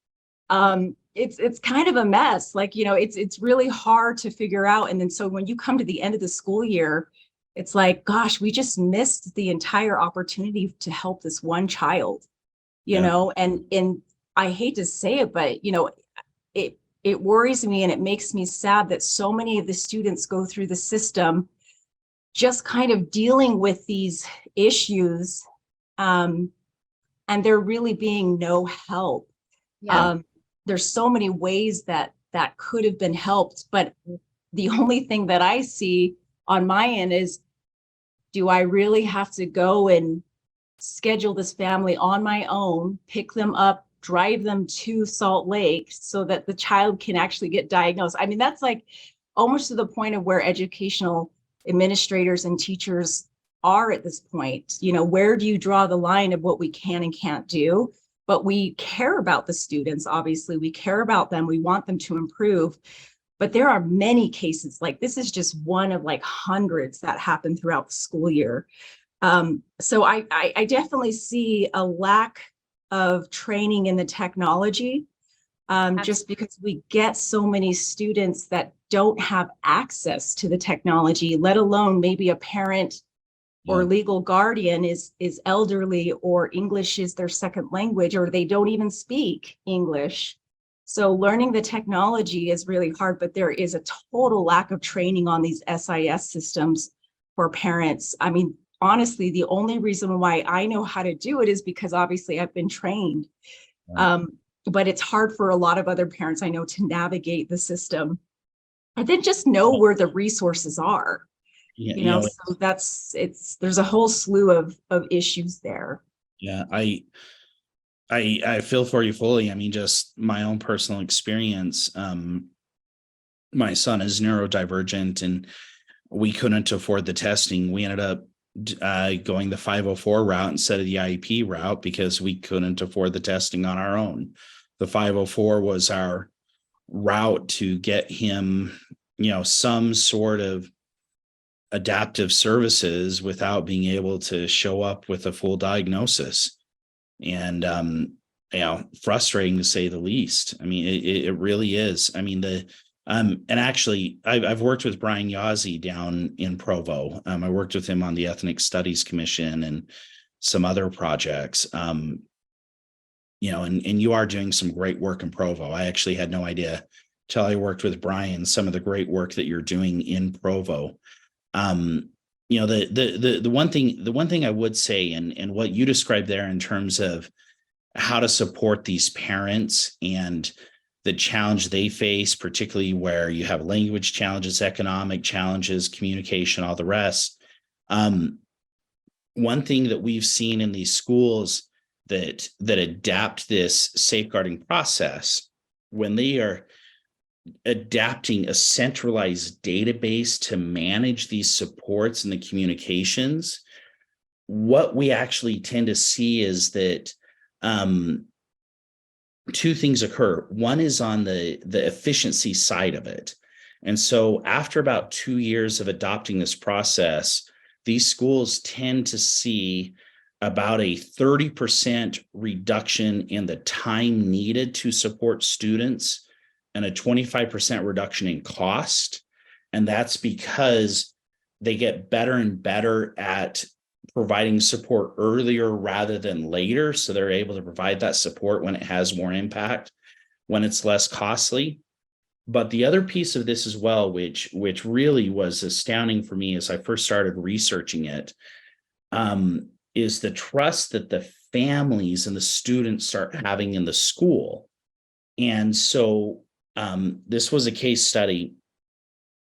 It's kind of a mess. Like, it's really hard to figure out. And then so when you come to the end of the school year, it's like, gosh, we just missed the entire opportunity to help this one child, Yeah. and I hate to say it, but it worries me and it makes me sad that so many of the students go through the system just kind of dealing with these issues, and there really being no help. Yeah. There's so many ways that could have been helped, but the only thing that I see on my end is, do I really have to go and schedule this family on my own, pick them up, drive them to Salt Lake so that the child can actually get diagnosed? I mean, that's like almost to the point of where educational administrators and teachers are at this point. Where do you draw the line of what we can and can't do? But we care about the students. Obviously, we care about them. We want them to improve. But there are many cases, like this is just one of like hundreds that happen throughout the school year. So I definitely see a lack of training in the technology, just because we get so many students that don't have access to the technology, let alone maybe a parent or legal guardian is elderly, or English is their second language, or they don't even speak English. So learning the technology is really hard, but there is a total lack of training on these SIS systems for parents. I mean, honestly, the only reason why I know how to do it is because obviously I've been trained. But it's hard for a lot of other parents I know to navigate the system and then just know where the resources are. Yeah. So there's a whole slew of issues there. Yeah. I feel for you fully. I mean, just my own personal experience. My son is neurodivergent and we couldn't afford the testing. We ended up going the 504 route instead of the IEP route because we couldn't afford the testing on our own. The 504 was our route to get him, some sort of adaptive services without being able to show up with a full diagnosis. And, frustrating to say the least. I mean, it really is. I mean, and actually I've worked with Brian Yazzie down in Provo. I worked with him on the Ethnic Studies Commission and some other projects. And you are doing some great work in Provo. I actually had no idea till I worked with Brian, some of the great work that you're doing in Provo. The one thing I would say, and what you described there in terms of how to support these parents and the challenge they face, particularly where you have language challenges, economic challenges, communication, all the rest. One thing that we've seen in these schools that adapt this safeguarding process, when they are adapting a centralized database to manage these supports and the communications, what we actually tend to see is that two things occur. One is on the efficiency side of it. And so after about 2 years of adopting this process, these schools tend to see about a 30% reduction in the time needed to support students and a 25% reduction in cost. And that's because they get better and better at providing support earlier rather than later. So they're able to provide that support when it has more impact, when it's less costly. But the other piece of this as well, which really was astounding for me as I first started researching it, is the trust that the families and the students start having in the school. And so this was a case study,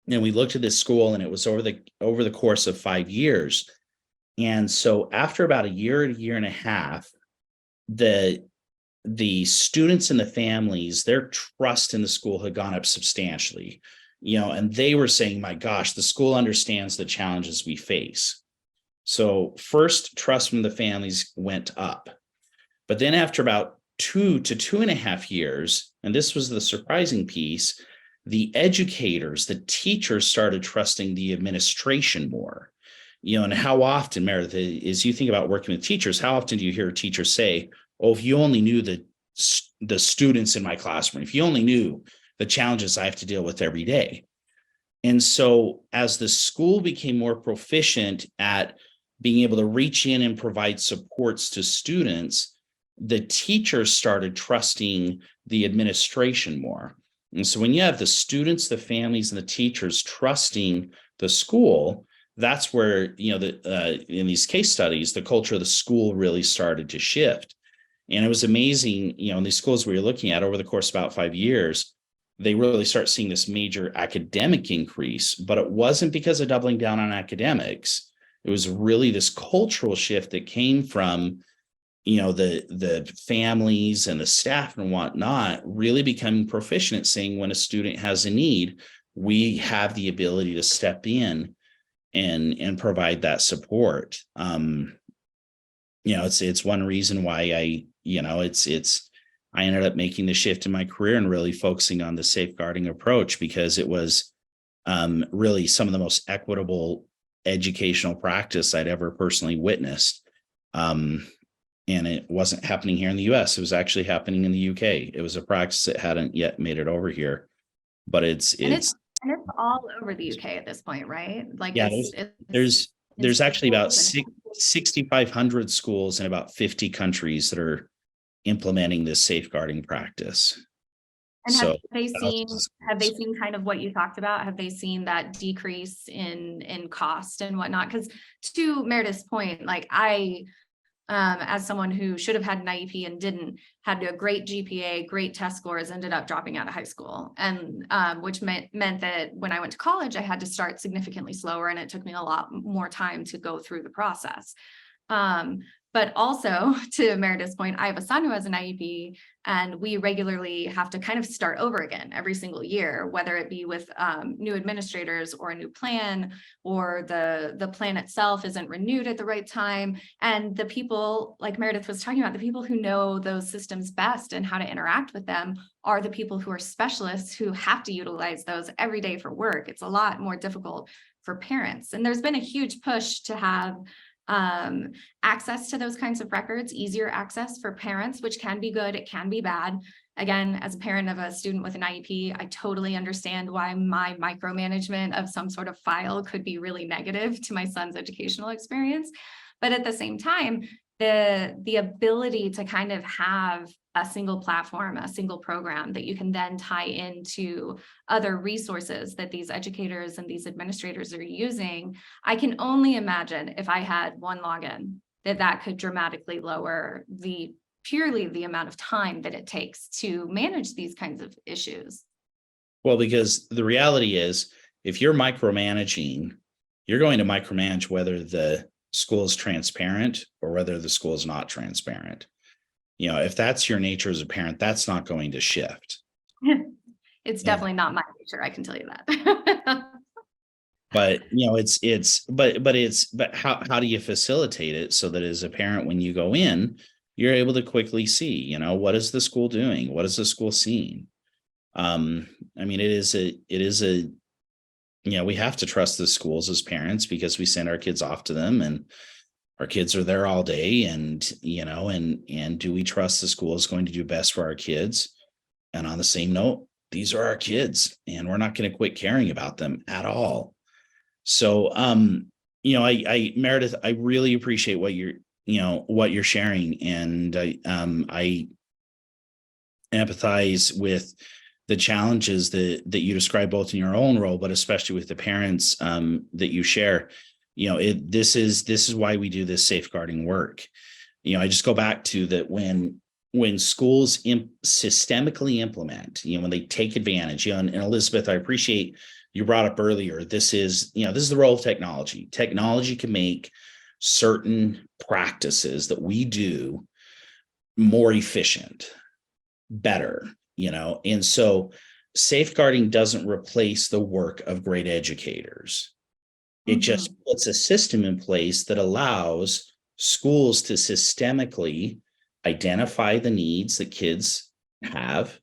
and we looked at this school, and it was over the course of 5 years. And so after about a year and a half, the students and the families, their trust in the school had gone up substantially, and they were saying, my gosh, the school understands the challenges we face. So first, trust from the families went up. But then after about 2 to 2.5 years, and this was the surprising piece, the educators, the teachers started trusting the administration more. And how often, Meredith, as you think about working with teachers, how often do you hear teachers say, oh, if you only knew the students in my classroom, if you only knew the challenges I have to deal with every day. And so as the school became more proficient at being able to reach in and provide supports to students, the teachers started trusting the administration more. And so when you have the students, the families, and the teachers trusting the school, that's where, in these case studies, the culture of the school really started to shift. And it was amazing, in these schools we were looking at over the course of about 5 years, they really start seeing this major academic increase, but it wasn't because of doubling down on academics. It was really this cultural shift that came from, the families and the staff and whatnot really becoming proficient at saying when a student has a need, we have the ability to step in and provide that support. It's one reason why I ended up making the shift in my career and really focusing on the safeguarding approach, because it was really some of the most equitable educational practice I'd ever personally witnessed. And it wasn't happening here in the US. It was actually happening in the UK. It was a practice that hadn't yet made it over here, but it's all over the UK at this point, right? Like, yeah, there's actually about 6,500 schools in about 50 countries that are implementing this safeguarding practice. And have they seen kind of what you talked about? Have they seen that decrease in cost and whatnot? Because to Meredith's point, like as someone who should have had an IEP and didn't, had a great GPA, great test scores, ended up dropping out of high school. And which meant that when I went to college, I had to start significantly slower, and it took me a lot more time to go through the process. But also, to Meredith's point, I have a son who has an IEP, and we regularly have to kind of start over again every single year, whether it be with new administrators or a new plan, or the plan itself isn't renewed at the right time. And the people, like Meredith was talking about, the people who know those systems best and how to interact with them are the people who are specialists who have to utilize those every day for work. It's a lot more difficult for parents. And there's been a huge push to have access to those kinds of records, easier access for parents, which can be good, it can be bad. Again, as a parent of a student with an IEP, I totally understand why my micromanagement of some sort of file could be really negative to my son's educational experience. But at the same time, the ability to kind of have a single platform, a single program that you can then tie into other resources that these educators and these administrators are using, I can only imagine if I had one login that could dramatically lower purely the amount of time that it takes to manage these kinds of issues. Well, because the reality is, if you're micromanaging, you're going to micromanage whether the school is transparent or whether the school is not transparent. If that's your nature as a parent, that's not going to shift. It's definitely not my nature, I can tell you that. But but how do you facilitate it so that as a parent, when you go in, you're able to quickly see, what is the school doing? What is the school seeing? We have to trust the schools as parents, because we send our kids off to them, and our kids are there all day, and do we trust the school is going to do best for our kids? And on the same note, these are our kids, and we're not going to quit caring about them at all. So, Meredith, I really appreciate what you're sharing. And I empathize with the challenges that you describe, both in your own role, but especially with the parents that you share. This is why we do this safeguarding work. I just go back to that when schools systemically implement, when they take advantage, and Elizabeth, I appreciate you brought up earlier, this is the role of technology. Technology can make certain practices that we do more efficient, better, and so safeguarding doesn't replace the work of great educators. It just puts a system in place that allows schools to systemically identify the needs that kids have,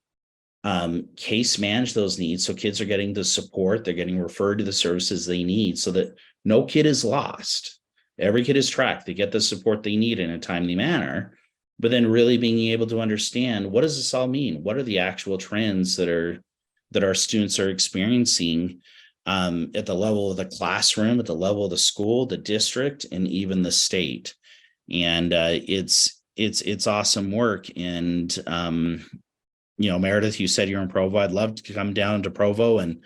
case manage those needs. So kids are getting the support, they're getting referred to the services they need so that no kid is lost. Every kid is tracked. They get the support they need in a timely manner, but then really being able to understand, what does this all mean? What are the actual trends that our students are experiencing at the level of the classroom, at the level of the school, the district, and even the state? And it's awesome work. And Meredith, you said you're in Provo. I'd love to come down to Provo and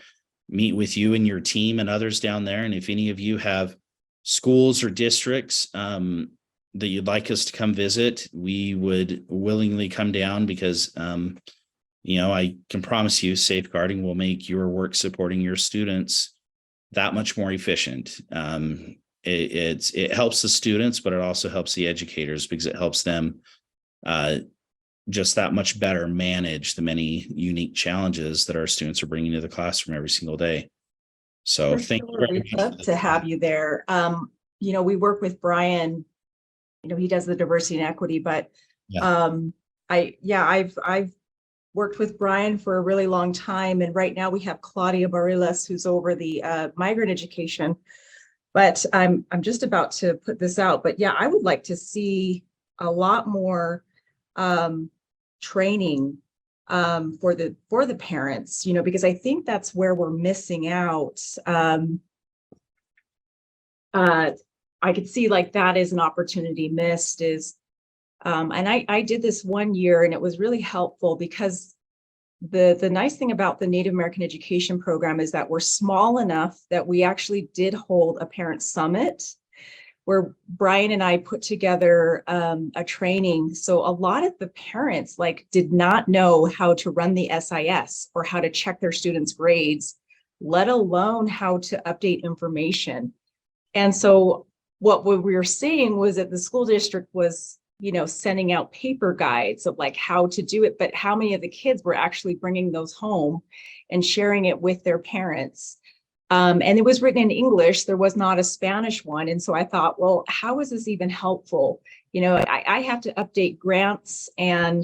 meet with you and your team and others down there. And if any of you have schools or districts that you'd like us to come visit, we would willingly come down, because I can promise you safeguarding will make your work supporting your students that much more efficient. It helps the students, but it also helps the educators, because it helps them just that much better manage the many unique challenges that our students are bringing to the classroom every single day. So thank you very We'd much love to have you there. We work with Brian, he does the diversity and equity, but I've worked with Brian for a really long time. And right now we have Claudia Bareilles, who's over the migrant education. But I'm just about to put this out. But yeah, I would like to see a lot more training for the parents, because I think that's where we're missing out. I could see like that is an opportunity missed is, and I did this one year and it was really helpful, because the nice thing about the Native American Education Program is that we're small enough that we actually did hold a parent summit where Brian and I put together a training. So a lot of the parents did not know how to run the SIS or how to check their students' grades, let alone how to update information. And so what we were seeing was that the school district was, sending out paper guides of how to do it, but how many of the kids were actually bringing those home and sharing it with their parents. And it was written in English. There was not a Spanish one. And so I thought, well, how is this even helpful? I have to update grants and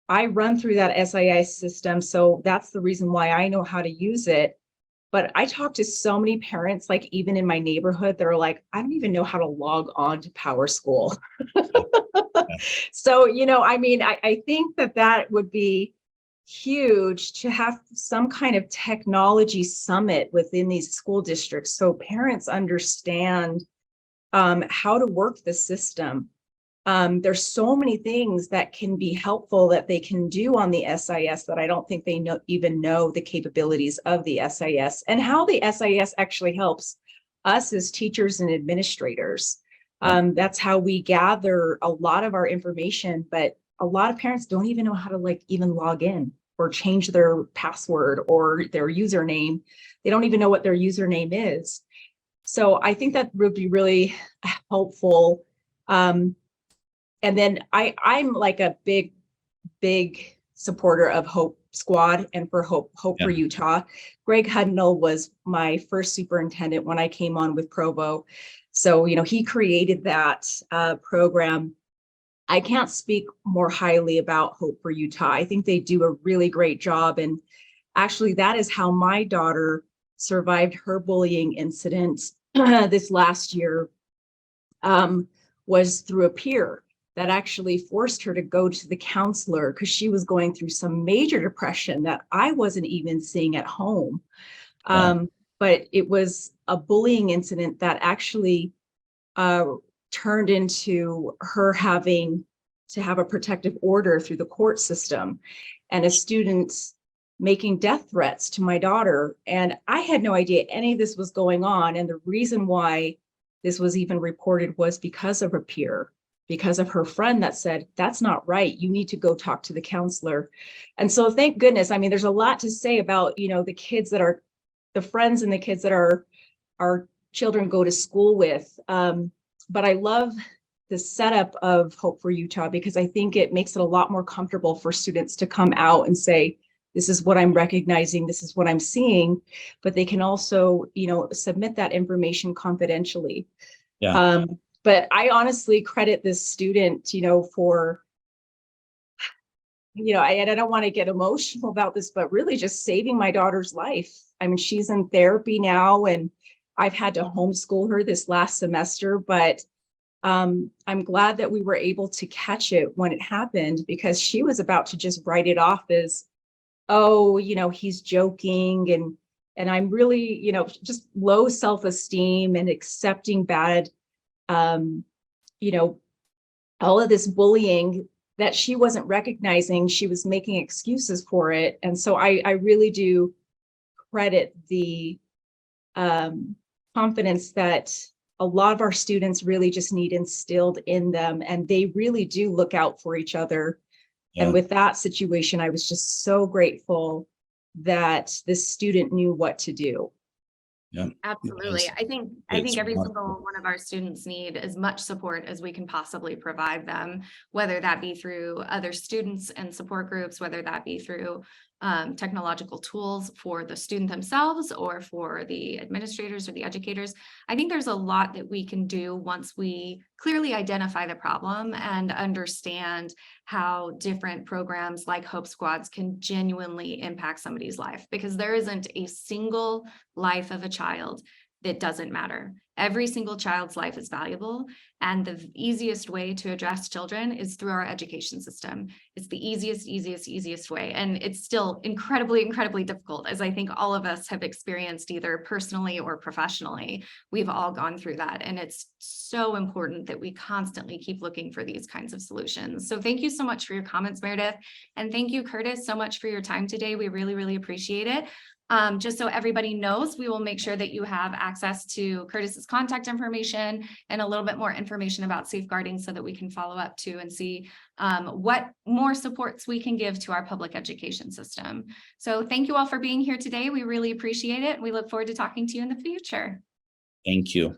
I run through that SIS system. So that's the reason why I know how to use it. But I talk to so many parents, even in my neighborhood, they're like, I don't even know how to log on to PowerSchool. So, I think that would be huge to have some kind of technology summit within these school districts so parents understand how to work the system. There's so many things that can be helpful that they can do on the SIS that I don't think they even know the capabilities of the SIS and how the SIS actually helps us as teachers and administrators. That's how we gather a lot of our information, but a lot of parents don't even know how to even log in or change their password or their username. They don't even know what their username is. So I think that would be really helpful. And then I'm a big supporter of Hope Squad and for Hope for Utah. Greg Hudnall was my first superintendent when I came on with Provo. So, he created that program. I can't speak more highly about Hope for Utah. I think they do a really great job. And actually, that is how my daughter survived her bullying incident this last year, was through a peer that actually forced her to go to the counselor because she was going through some major depression that I wasn't even seeing at home. But it was a bullying incident that actually turned into her having to have a protective order through the court system and a student making death threats to my daughter. And I had no idea any of this was going on. And the reason why this was even reported was because of a peer, because of her friend that said, that's not right. You need to go talk to the counselor. And so thank goodness. There's a lot to say about, the kids that are the friends and the kids that our children go to school with. But I love the setup of Hope for Utah because I think it makes it a lot more comfortable for students to come out and say, this is what I'm recognizing, this is what I'm seeing, but they can also, submit that information confidentially. Yeah. But I honestly credit this student, for, I don't want to get emotional about this, but really just saving my daughter's life. I mean, she's in therapy now, and I've had to homeschool her this last semester, but I'm glad that we were able to catch it when it happened, because she was about to just write it off as, oh, he's joking. And I'm really, just low self-esteem and accepting bad, all of this bullying that she wasn't recognizing. She was making excuses for it. And so I really do credit the confidence that a lot of our students really just need instilled in them, and they really do look out for each other. Yeah. And with that situation, I was just so grateful that this student knew what to do. Yeah. Absolutely. Yes. I think It's every remarkable. single one of our students need as much support as we can possibly provide them, whether that be through other students and support groups, whether that be through technological tools for the student themselves or for the administrators or the educators. I think there's a lot that we can do once we clearly identify the problem and understand how different programs like Hope Squads can genuinely impact somebody's life, because there isn't a single life of a child that doesn't matter. Every single child's life is valuable, and the easiest way to address children is through our education system. It's the easiest way, and it's still incredibly difficult, as I think all of us have experienced either personally or professionally. We've all gone through that, and it's so important that we constantly keep looking for these kinds of solutions. So thank you so much for your comments, Meredith, and thank you, Curtis, so much for your time today. We really appreciate it. Just so everybody knows, we will make sure that you have access to Curtis's contact information and a little bit more information about safeguarding, so that we can follow up to and see what more supports we can give to our public education system. So thank you all for being here today. We really appreciate it. We look forward to talking to you in the future. Thank you.